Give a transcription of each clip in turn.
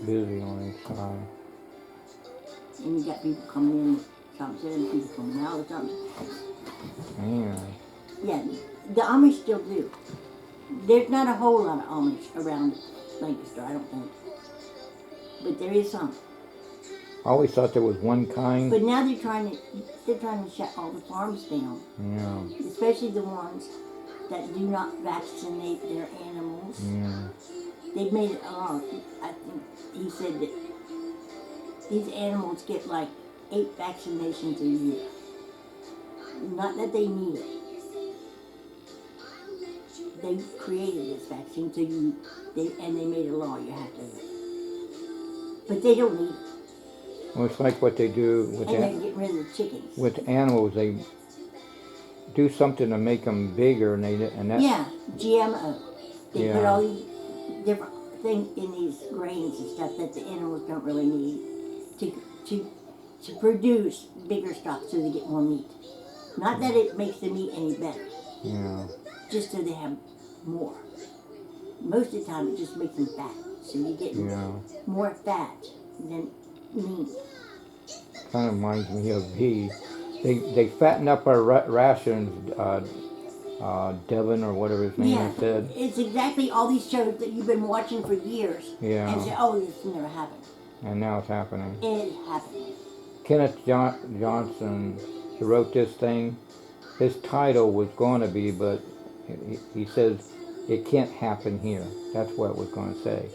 busy on each side. And you got people coming in at something, people coming out or something. Yeah. Yeah, the Amish still do. There's not a whole lot of Amish around Lancaster, I don't think. But there is some. I always thought there was one kind. But now they're trying to shut all the farms down, Yeah. especially the ones that do not vaccinate their animals. Yeah. They've made it I think he said that these animals get like 8 vaccinations a year. Not that they need it. They created this vaccine, so and they made a law you have to. But they don't need it. Well, it's like what they do with And they're getting rid of the chickens. with animals. They do something to make them bigger, and that. Yeah, GMO. They put Yeah. all these different things in these grains and stuff that the animals don't really need to produce bigger stuff so they get more meat. Not that it makes the meat any better, Yeah. just so they have more. Most of the time it just makes them fat. So you get Yeah. more fat than meat. Kind of reminds me of beef. They fatten up our rations. Devin or whatever his name is said. It's exactly all these shows that you've been watching for years. Yeah. And say, oh, this never happened. And now it's happening. It is happening. Kenneth Johnson, who wrote this thing, his title was going to be, but he says it can't happen here. That's what it was going to say.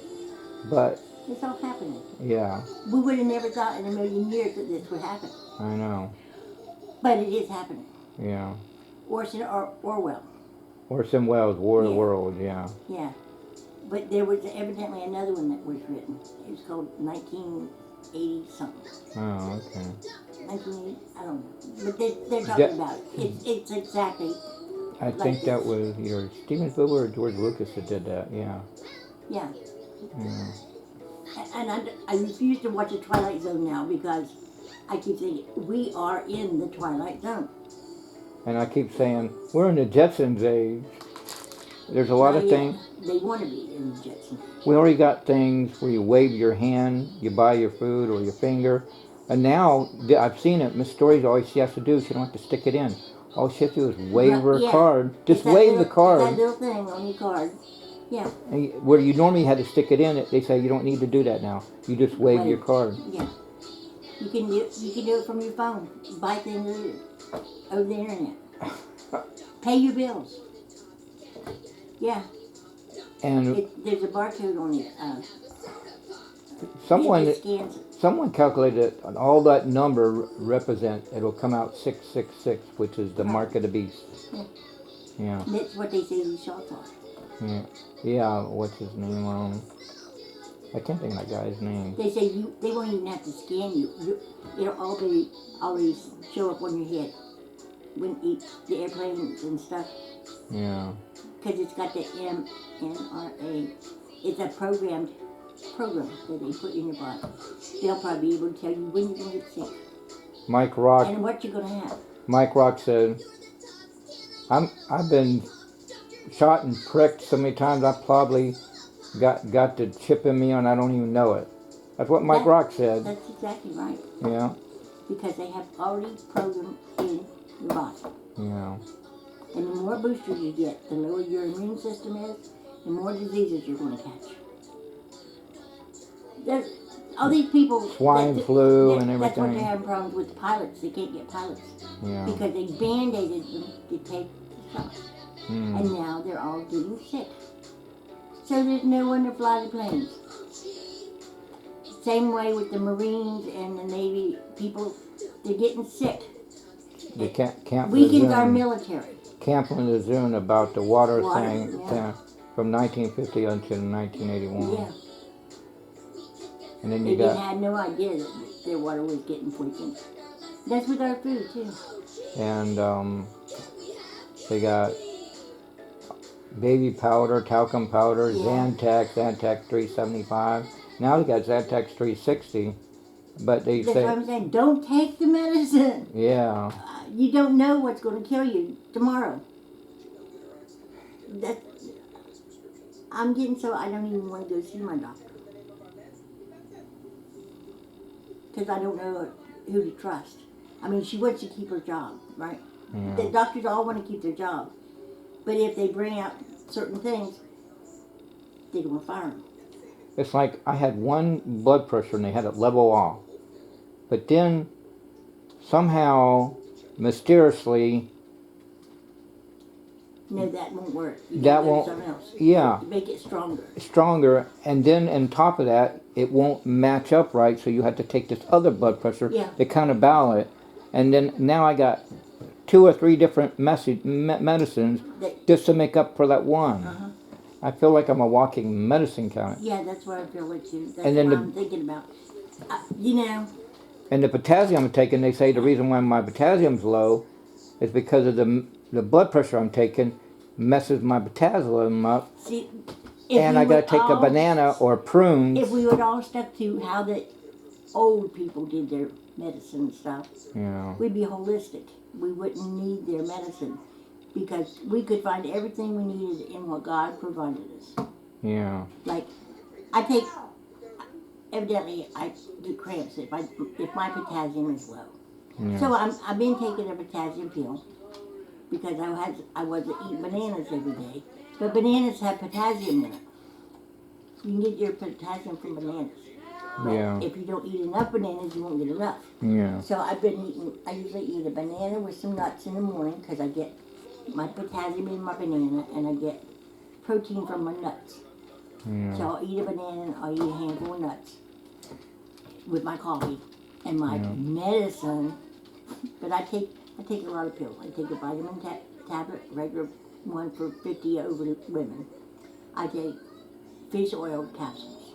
But it's all happening. Yeah. We would have never thought in a million years that this would happen. I know. But it is happening. Yeah. Orson Orwell. Orson Welles, War of the World, yeah. Yeah. But there was evidently another one that was written. It was called 1980 something. Oh, okay. 1980, I don't know. But they're talking about it. It's exactly I think that was either Steven Spielberg or George Lucas that did that, yeah. Yeah. Yeah. And I refuse to watch The Twilight Zone now because I keep thinking, we are in the Twilight Zone. And I keep saying, we're in the Jetsons age. There's a lot of things. They want to be in the Jetsons. We already got things where you wave your hand, you buy your food or your finger. And now, I've seen it, Miss Stories, all she has to do is she don't have to stick it in. All she has to do is wave her card. Just wave the card. That little thing on your card. Yeah. And where you normally had to stick it in, they say you don't need to do that now. You just wave your card. Yeah. You can do it from your phone. Buy things over the internet. Pay your bills. Yeah. And there's a barcode on it. Someone calculated it, and all that number it'll come out 666, which is the mark of the beast. Yeah. Yeah. That's what they say these shots are. Yeah. Yeah, what's his name? I can't think of that guy's name. They say they won't even have to scan you. It'll always show up on your head when the airplanes and stuff. Yeah. Because it's got the MNRA. It's a program that they put in your body. They'll probably be able to tell you when you're going to get sick. Mike Rock. And what you're going to have. Mike Rock said, I've been shot and pricked so many times I probably got the chip in me and I don't even know it. That's what Mike Rock said. That's exactly right. Yeah. Because they have already programmed in your body. Yeah. And the more boosters you get, the lower your immune system is, the more diseases you're going to catch. There's all these people... Swine flu and everything. That's what they're having problems with the pilots. They can't get pilots. Yeah. Because they band-aided them to take the shot. And now they're all getting sick. So there's no one to fly the planes. Same way with the Marines and the Navy people. They're getting sick. The Camp weakens our military. Camp Lejeune about the water thing from 1950 until 1981. Yeah. And then they had no idea that their water was getting poisoned. That's with our food too. And they got baby powder, talcum powder, Zantac 375. Now they got Zantac 360, but they That's say... what I'm saying. Don't take the medicine. Yeah. You don't know what's going to kill you tomorrow. I'm getting so I don't even want to go see my doctor. because I don't know who to trust. I mean, she wants to keep her job, right? Yeah. The doctors all want to keep their job. But if they bring out certain things, they're going to fire them. It's like I had one blood pressure and they had it level off. But then somehow, mysteriously, No, that won't work. You That gotta do won't- something else. yeah. To make it stronger. stronger, and then on top of that, it won't match up right, so you have to take this other blood pressure Yeah. to counterbalance it. And then now I got 2 or 3 different medicines That, just to make up for that one. uh-huh. I feel like I'm a walking medicine cabinet. Yeah, that's what I feel like too. That's And then what the- I'm thinking about. You know, And the potassium I'm taking, they say the reason why my potassium's low is because of the blood pressure I'm taking messes my potassium up, see, if and we I gotta would take a all- banana or prunes. If we would all stuck to how the old people did their medicine and stuff, Yeah, we'd be holistic. We wouldn't need their medicine because we could find everything we needed in what God provided us. yeah, Like, I take, evidently, I get cramps if my potassium is low. yeah. So I've been taking a potassium pill because I wasn't eating bananas every day. But bananas have potassium in it. You can get your potassium from bananas. But Yeah. if you don't eat enough bananas, you won't get enough. Yeah, So I've been eating, I usually eat a banana with some nuts in the morning because I get my potassium in my banana and I get protein from my nuts. yeah, So I'll eat a banana and I'll eat a handful of nuts with my coffee and my Yeah. medicine. But I take a lot of pills. I take a vitamin tablet, regular one for 50 over women. I take fish oil capsules.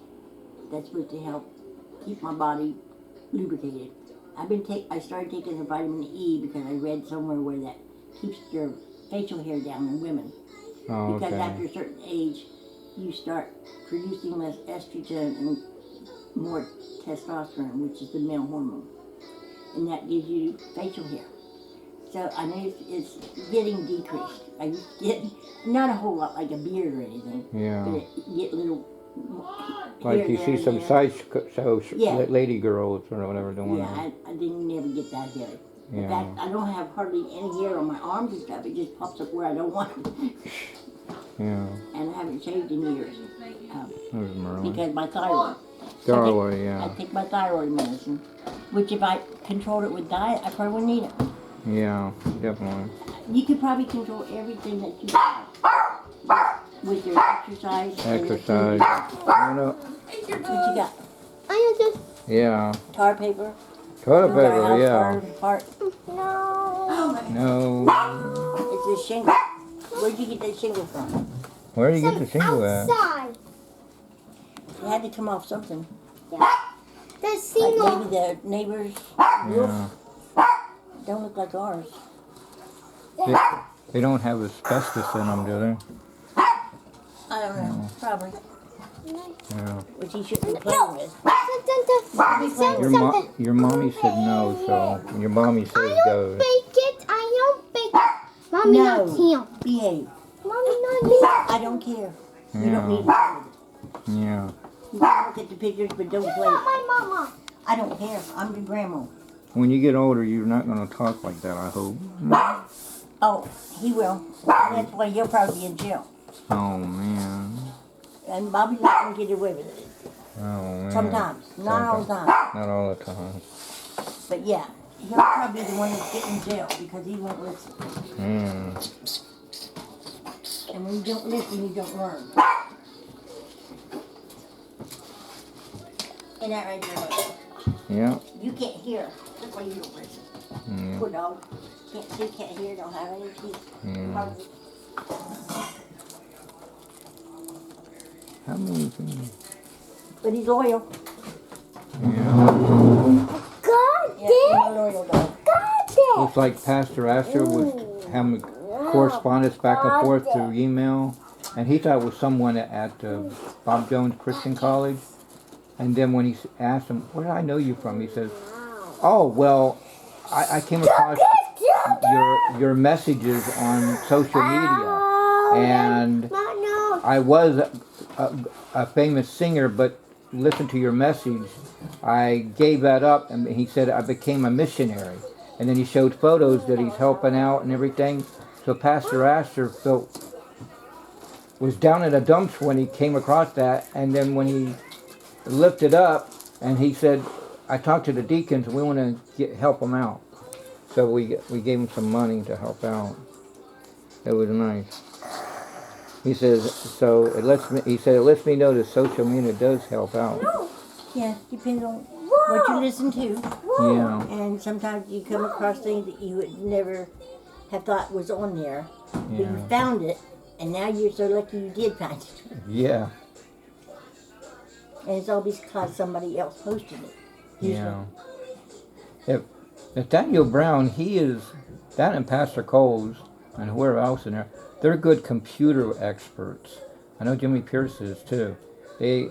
That's supposed to help keep my body lubricated. I started taking the vitamin E because I read somewhere where that keeps your facial hair down in women. oh, Because after okay, a certain age, you start producing less estrogen and more testosterone, which is the male hormone. And that gives you facial hair. So I know it's getting decreased. I used to get, not a whole lot like a beard or anything, but yeah. you get little Like here, you there, see and some there. Yeah. lady girls or whatever doing Yeah, that. I didn't never get that hair. In Yeah. fact, I don't have hardly any hair on my arms and stuff. It just pops up where I don't want it. Yeah, And I haven't shaved in years there's Merlin. because my thyroid. Darway, I yeah, take my thyroid medicine, which if I controlled it with diet, I probably wouldn't need it. yeah, definitely. You could probably control everything that you have with your exercise. and your Exercise. food. You know, What you got? I just yeah, Tar paper? toilet Those are paper, house yeah. part. no. No, It's a shingle. Where'd you get that shingle from? where do you get the shingle at? Outside. It had to come off something. The Like single. maybe the neighbor's Yeah, don't look like ours. they don't have asbestos in them, do they? I don't know. Probably. Yeah. Which he shouldn't be playing with. Your mommy said no, so your mommy says I go. don't bake it. I don't bake it. Mommy, No. not him. Behave. Mommy, not him. I don't care. You Yeah. don't need to play with it. Yeah, You can look at the pictures, but don't play. Not my mama. I don't care. I'm your grandma. when you get older, you're not gonna talk like that, I hope. Oh, he will. That's why he'll probably be in jail. Oh man, And Bobby let him get away with it. oh man. Sometimes. Not all the time. Not all the time. But yeah, he'll probably be the one that's getting in jail because he won't listen. Mm. And when you don't listen, you don't learn. Ain't that right there? Yeah, You can't hear. That's why you don't listen. yeah, Poor dog. Can't see, can't hear, don't have any teeth. yeah. Hardly. How many things? But he's loyal. Yeah. God Yeah, he's damn. a loyal dog. God damn. Looks like Pastor Asher was having correspondence back and forth through email, and he thought it was someone at Bob Jones Christian College. And then when he asked him, "Where did I know you from?" he says, "Oh, well, I came across your messages on social media, and No. I was a famous singer, but listened to your message, I gave that up, and he said I became a missionary. And then he showed photos that he's helping out and everything. So Pastor Astor was down in a dumps when he came across that, and then when he lifted up, and he said, I talked to the deacons, and we want to help them out. So we gave him some money to help out. It was nice. He says, so it lets me. He said it lets me know that social media does help out. Yeah, depends on what you listen to. Yeah, And sometimes you come across things that you would never have thought was on there. But you yeah, found it, and now you're so lucky you did find it. yeah, And it's all because somebody else posted it. yeah. If Nathaniel Brown, he is that, and Pastor Coles and whoever else in there. They're good computer experts. I know Jimmy Pierce is too. They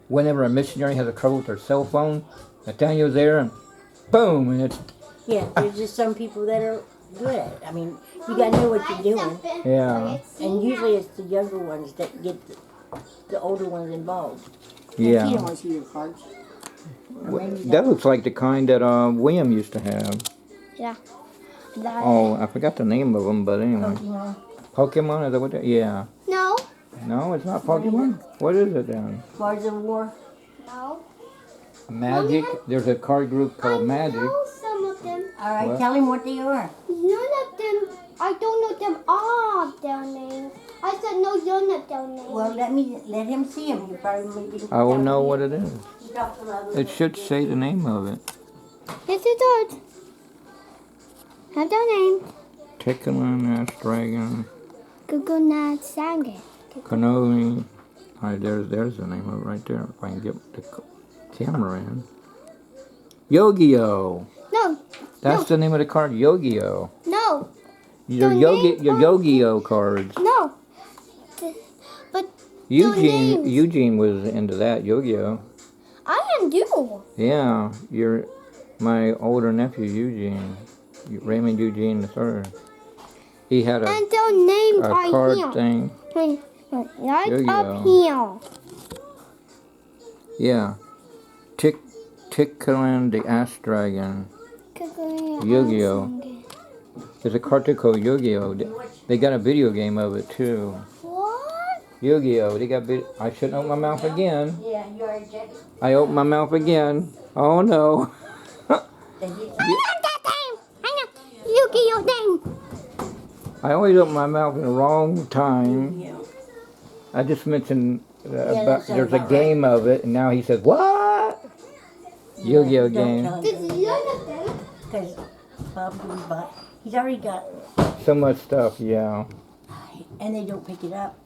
whenever a missionary has a trouble with their cell phone, Nathaniel's there and boom, and it's Yeah, there's just some people that are good at it. I mean, you gotta know what you're doing. yeah, And usually it's the younger ones that get the older ones involved. You don't yeah. want to see your cards. Or maybe That looks like the kind that William used to have. Yeah. That, Oh, I forgot the name of them, but anyway. Pokemon. Pokemon, is that what they, yeah. No. No, it's not Pokemon. What is it then? Cards of War. No. Magic. There's a card group called Magic. I know some of them. All right, What? tell him what they are. None of them. I don't know them all of their names. I said no, none of their names. Well, let him see them. You probably maybe. I will know what it is. You talk to others. It should say the name of it. Yes, it does. Have their names. Tickling, Ash Dragon, Google Nat Sange. Konomi. Alright, there's the name of it right there. If I can get the camera in. Yu-Gi-Oh! No, That's the name of the card, Yu-Gi-Oh! no, Your The name your of- Yu-Gi-Oh cards. no. But names. Eugene was into that Yu-Gi-Oh. I am you. Yeah, you're my older nephew Eugene, Raymond Eugene III. He had a And their names are card here. thing. Wait, right Yu-Gi-Oh. up here. Yeah, Tickling the Ash Dragon. Yu-Gi-Oh. There's a cartoon called Yu-Gi-Oh. They got a video game of it too. What? Yu-Gi-Oh. They got. I shouldn't open my mouth again. Yeah, you already checked it. I opened my mouth again. Oh no. They did. I know that name. I know. Yu-Gi-Oh name. I always open my mouth in the wrong time. Yeah. I just mentioned that about, sounds there's a about game of it, and now he says, what? Yu-Gi-Oh Don't game. tell him. This is none of them. Because Bob didn't buy. He's already got, So much stuff, yeah. and they don't pick it up.